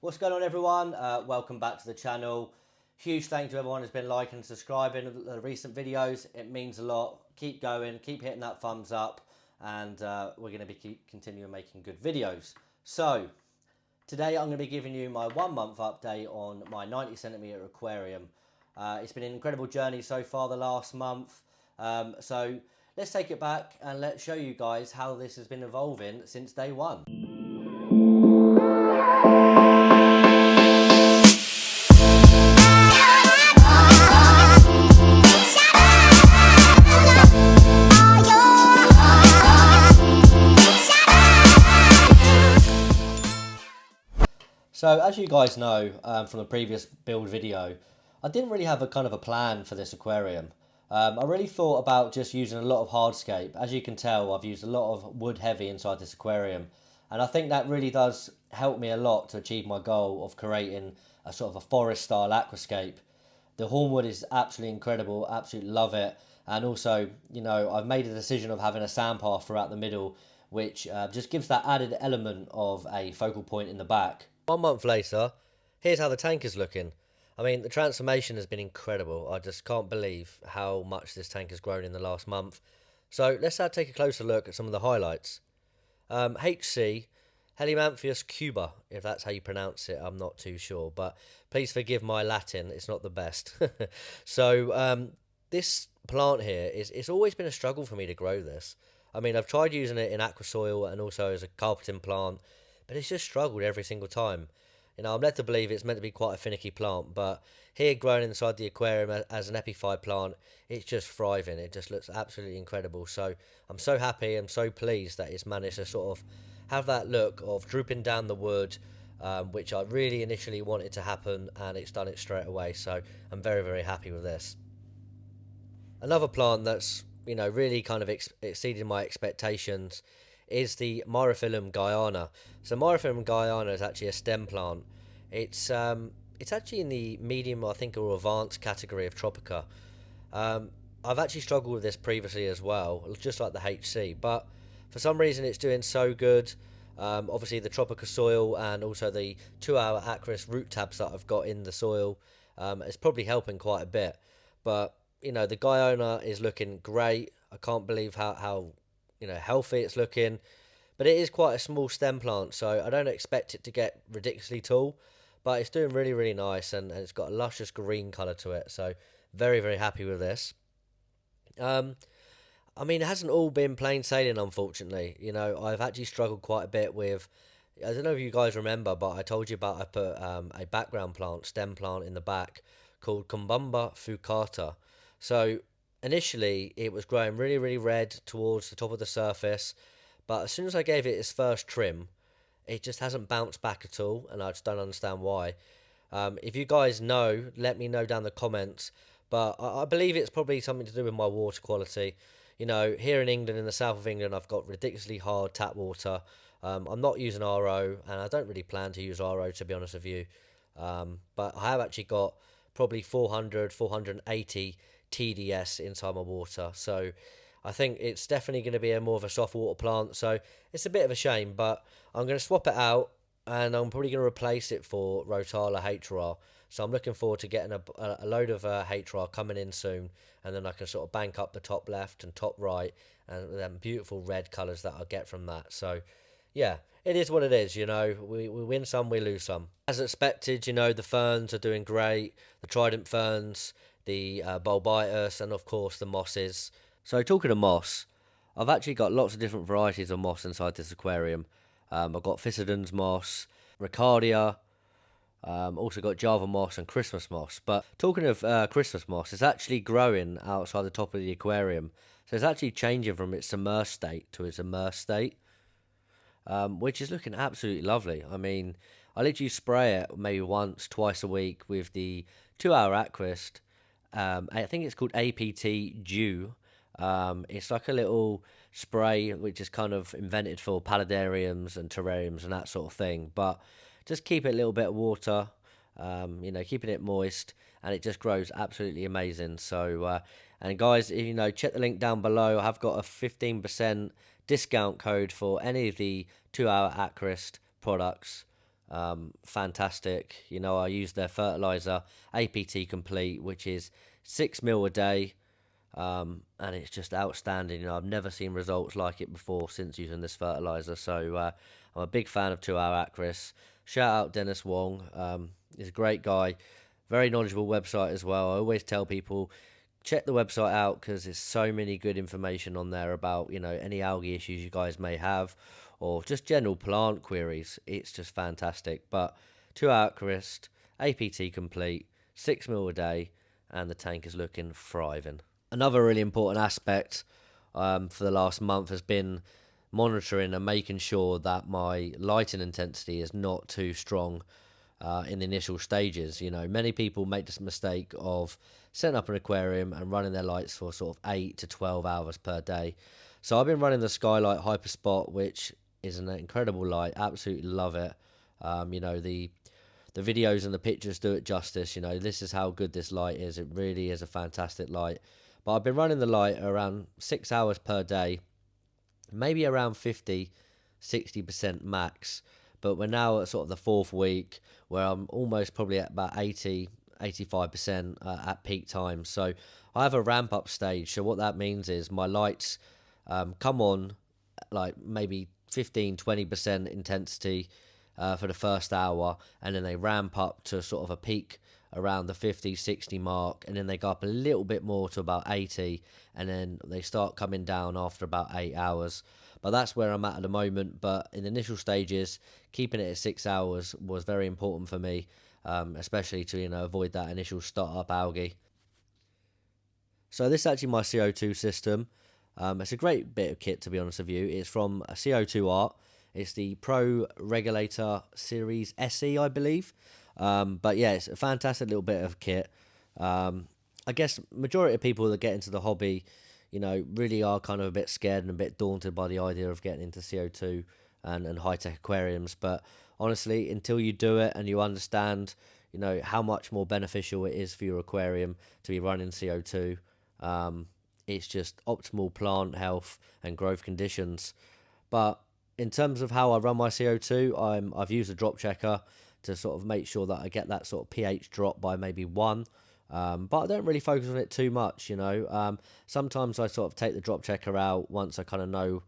What's going on, everyone? Welcome back to the channel. Huge thank you to everyone who's been liking and subscribing to the recent videos. It means a lot. Keep going, keep hitting that thumbs up, and we're going to be continuing making good videos. So today I'm going to be giving you my 1 month update on my 90 centimeter aquarium. It's been an incredible journey so far the last month. So let's take it back and let's show you guys how this has been evolving since day one. So as you guys know from the previous build video, I didn't really have a kind of a plan for this aquarium. I really thought about just using a lot of hardscape. As you can tell, I've used a lot of wood heavy inside this aquarium, and I think that really does help me a lot to achieve my goal of creating a sort of a forest style aquascape. The hornwood is absolutely incredible, absolutely love it, and also, you know, I've made a decision of having a sandpath throughout the middle, which just gives that added element of a focal point in the back. 1 month later, here's how the tank is looking. I mean, the transformation has been incredible. I just can't believe how much this tank has grown in the last month. So let's take a closer look at some of the highlights. HC, Helminthius Cuba, if that's how you pronounce it, I'm not too sure. But please forgive my Latin, it's not the best. So this plant here, it's always been a struggle for me to grow this. I mean, I've tried using it in aqua soil and also as a carpeting plant, but it's just struggled every single time. You know, I'm led to believe it's meant to be quite a finicky plant, but here growing inside the aquarium as an epiphyte plant, it's just thriving. It just looks absolutely incredible. So I'm so happy, I'm so pleased that it's managed to sort of have that look of drooping down the wood, which I really initially wanted to happen, and it's done it straight away. So I'm very, very happy with this. Another plant that's, you know, really kind of exceeded my expectations is the Myriophyllum Guyana. So Myriophyllum Guyana is actually a stem plant. It's actually in the medium, I think, or advanced category of Tropica. I've actually struggled with this previously as well, just like the HC, but for some reason it's doing so good. Obviously the Tropica soil and also the 2-hour Aquaris root tabs that I've got in the soil is probably helping quite a bit. But you know, the Guyana is looking great. I can't believe how you know, healthy it's looking, but it is quite a small stem plant, so I don't expect it to get ridiculously tall, but it's doing really, really nice, and it's got a luscious green colour to it, so very, very happy with this. I mean, it hasn't all been plain sailing, unfortunately. You know, I've actually struggled quite a bit with, I don't know if you guys remember, but I told you about, I put a background plant, stem plant in the back called Cabomba Furcata. So initially it was growing really, really red towards the top of the surface, but as soon as I gave it its first trim, it just hasn't bounced back at all, and I just don't understand why. If you guys know, let me know down the comments, but I believe it's probably something to do with my water quality. You know, here in England, in the south of England, I've got ridiculously hard tap water. I'm not using RO, and I don't really plan to use RO, to be honest with you. But I have actually got probably 400, 480 TDS inside my water, so I think it's definitely going to be more of a soft water plant. So it's a bit of a shame, but I'm going to swap it out, and I'm probably going to replace it for Rotala HRR. So I'm looking forward to getting a load of HRR coming in soon, and then I can sort of bank up the top left and top right, and them beautiful red colours that I'll get from that. So yeah, it is what it is, you know. We win some, we lose some. As expected, you know, the ferns are doing great. The Trident ferns, the Bolbitis, and of course the mosses. So talking of moss, I've actually got lots of different varieties of moss inside this aquarium. I've got Physidon's moss, Ricardia, also got Java moss and Christmas moss. But talking of Christmas moss, it's actually growing outside the top of the aquarium. So it's actually changing from its submerged state to its immersed state, which is looking absolutely lovely. I mean, I literally spray it maybe once, twice a week with the 2-hour Aquarist. I think it's called APT Dew. It's like a little spray which is kind of invented for paludariums and terrariums and that sort of thing. But just keep it a little bit of water, you know, keeping it moist, and it just grows absolutely amazing. So, and guys, you know, check the link down below. I've got a 15% discount code for any of the 2-hour Aquarist products. Fantastic. You know, I use their fertilizer, APT Complete, which is 6 ml a day. And it's just outstanding. You know, I've never seen results like it before since using this fertilizer. So I'm a big fan of 2Hour Aquaris. Shout out Dennis Wong. He's a great guy, very knowledgeable website as well. I always tell people check the website out because there's so many good information on there about, you know, any algae issues you guys may have or just general plant queries. It's just fantastic. But 2Hour Aquarist, APT Complete, 6 ml a day, and the tank is looking thriving. Another really important aspect for the last month has been monitoring and making sure that my lighting intensity is not too strong in the initial stages. You know, many people make this mistake of setting up an aquarium and running their lights for sort of 8 to 12 hours per day. So I've been running the Skylight HyperSpot, which is an incredible light. Absolutely love it. You know, the videos and the pictures do it justice. You know, this is how good this light is. It really is a fantastic light. But I've been running the light around 6 hours per day, maybe around 50-60% max. But we're now at sort of the 4th week where I'm almost probably at about 80-85% at peak time. So I have a ramp up stage. So what that means is my lights come on like maybe 15-20% intensity for the first hour, and then they ramp up to sort of a peak around the 50-60 mark, and then they go up a little bit more to about 80, and then they start coming down after about 8 hours. But that's where I'm at the moment. But in the initial stages, keeping it at 6 hours was very important for me, especially to, you know, avoid that initial start-up algae. So this is actually my CO2 system. It's a great bit of kit, to be honest with you. It's from a CO2 Art. It's the Pro Regulator Series SE, I believe. But yeah, it's a fantastic little bit of kit. I guess majority of people that get into the hobby, you know, really are kind of a bit scared and a bit daunted by the idea of getting into CO2 and high-tech aquariums. But honestly, until you do it and you understand, you know, how much more beneficial it is for your aquarium to be running CO2, it's just optimal plant health and growth conditions. But in terms of how I run my CO2, I've used a drop checker to sort of make sure that I get that sort of pH drop by maybe 1. But I don't really focus on it too much, you know. Sometimes I sort of take the drop checker out once I kind of know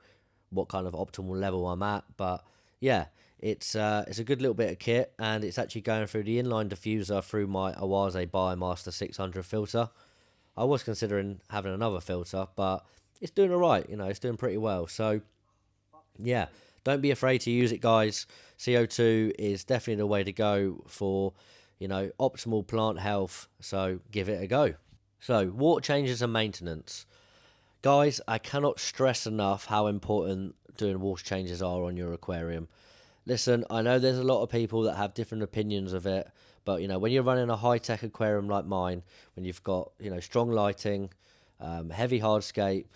what kind of optimal level I'm at. But yeah, it's a good little bit of kit, and it's actually going through the inline diffuser through my Awase Biomaster 600 filter. I was considering having another filter, but it's doing all right, you know, it's doing pretty well. So yeah, don't be afraid to use it, guys. CO2 is definitely the way to go for, you know, optimal plant health. So give it a go. So water changes and maintenance. Guys, I cannot stress enough how important doing water changes are on your aquarium. Listen, I know there's a lot of people that have different opinions of it, but, you know, when you're running a high-tech aquarium like mine, when you've got, you know, strong lighting, heavy hardscape,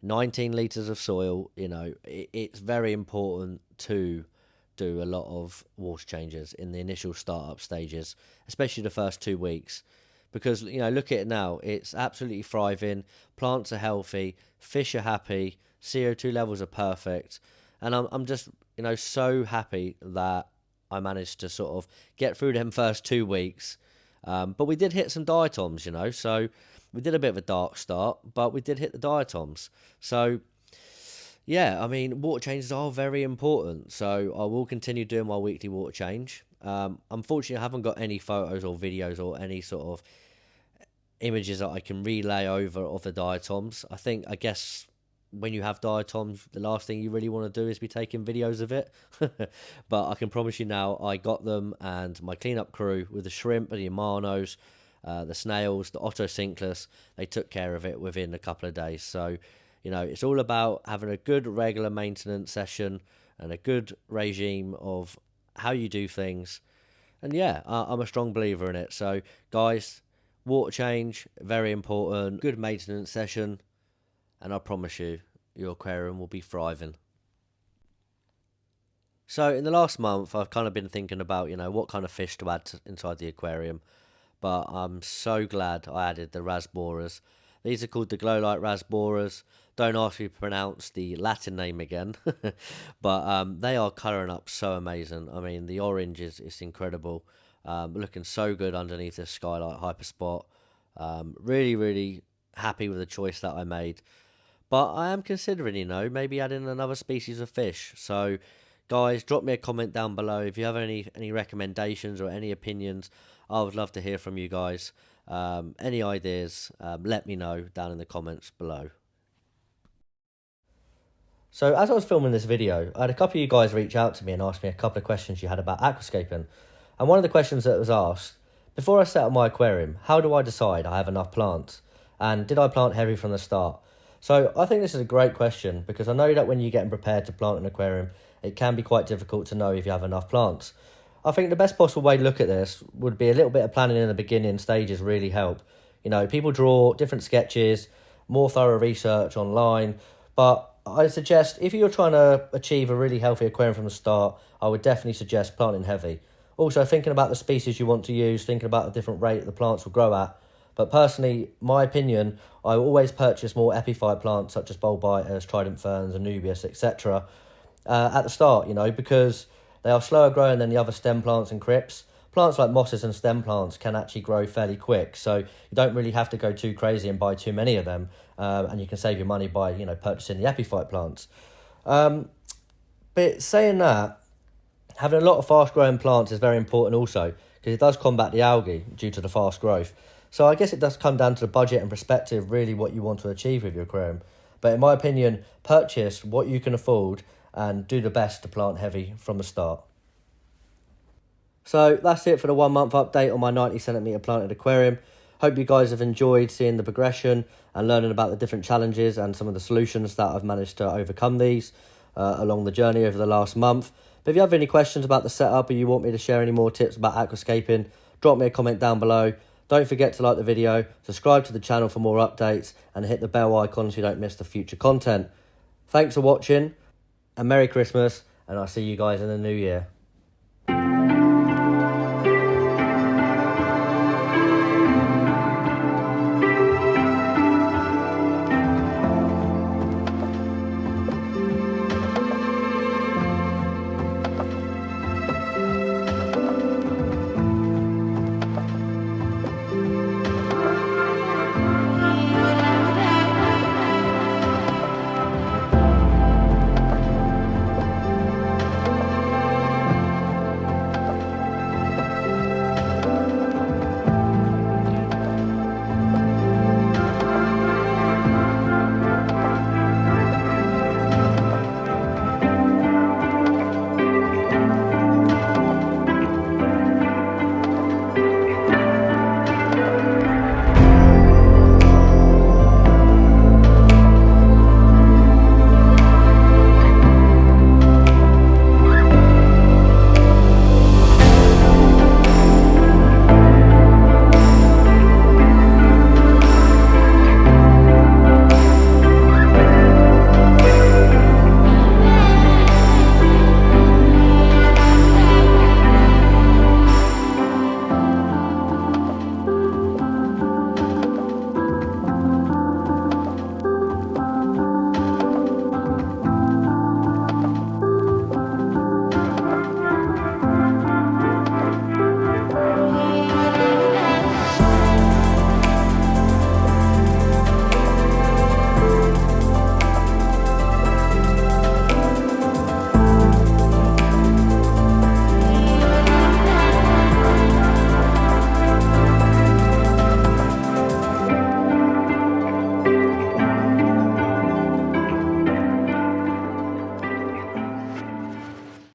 19 litres of soil, you know, it's very important to do a lot of water changes in the initial startup stages, especially the first 2 weeks. Because, you know, look at it now, it's absolutely thriving, plants are healthy, fish are happy, CO2 levels are perfect, and I'm just, you know, so happy that I managed to sort of get through them first 2 weeks. But we did hit some diatoms, you know, so we did a bit of a dark start, but we did hit the diatoms. So yeah, I mean, water changes are very important. So I will continue doing my weekly water change. Unfortunately, I haven't got any photos or videos or any sort of images that I can relay over of the diatoms. I guess when you have diatoms, the last thing you really want to do is be taking videos of it. But I can promise you now, I got them, and my cleanup crew with the shrimp and the amanos, the snails, the otocinclus, they took care of it within a couple of days. So, you know, it's all about having a good regular maintenance session and a good regime of how you do things. And yeah, I'm a strong believer in it. So, guys, water change, very important. Good maintenance session, and I promise you, your aquarium will be thriving. So, in the last month, I've kind of been thinking about, you know, what kind of fish to add inside the aquarium. But I'm so glad I added the rasboras. These are called the glow light rasboras. Don't ask me to pronounce the Latin name again. But they are colouring up so amazing. I mean, the orange is incredible. Looking so good underneath this Skylight HyperSpot. Really, really happy with the choice that I made. But I am considering, maybe adding another species of fish. So, guys, drop me a comment down below if you have any recommendations or any opinions. I would love to hear from you guys. Any ideas, let me know down in the comments below. So as I was filming this video, I had a couple of you guys reach out to me and ask me a couple of questions you had about aquascaping. And one of the questions that was asked, before I set up my aquarium, how do I decide I have enough plants? And did I plant heavy from the start? So I think this is a great question because I know that when you're getting prepared to plant an aquarium, it can be quite difficult to know if you have enough plants. I think the best possible way to look at this would be a little bit of planning in the beginning stages really help. People draw different sketches, more thorough research online, but I suggest if you're trying to achieve a really healthy aquarium from the start, I would definitely suggest planting heavy. Also, thinking about the species you want to use, thinking about the different rate the plants will grow at. But personally, my opinion, I always purchase more epiphyte plants such as Bolbitis, Trident ferns, Anubias, etc. At the start, because they are slower growing than the other stem plants and crypts. Plants like mosses and stem plants can actually grow fairly quick, so you don't really have to go too crazy and buy too many of them, and you can save your money by purchasing the epiphyte plants. But saying that, having a lot of fast growing plants is very important also because it does combat the algae due to the fast growth. So I guess it does come down to the budget and perspective, really what you want to achieve with your aquarium. But in my opinion, purchase what you can afford and do the best to plant heavy from the start. So that's it for the 1 month update on my 90cm planted aquarium. Hope you guys have enjoyed seeing the progression and learning about the different challenges and some of the solutions that I've managed to overcome these along the journey over the last month. But if you have any questions about the setup or you want me to share any more tips about aquascaping, drop me a comment down below. Don't forget to like the video, subscribe to the channel for more updates and hit the bell icon so you don't miss the future content. Thanks for watching and Merry Christmas, and I'll see you guys in the new year.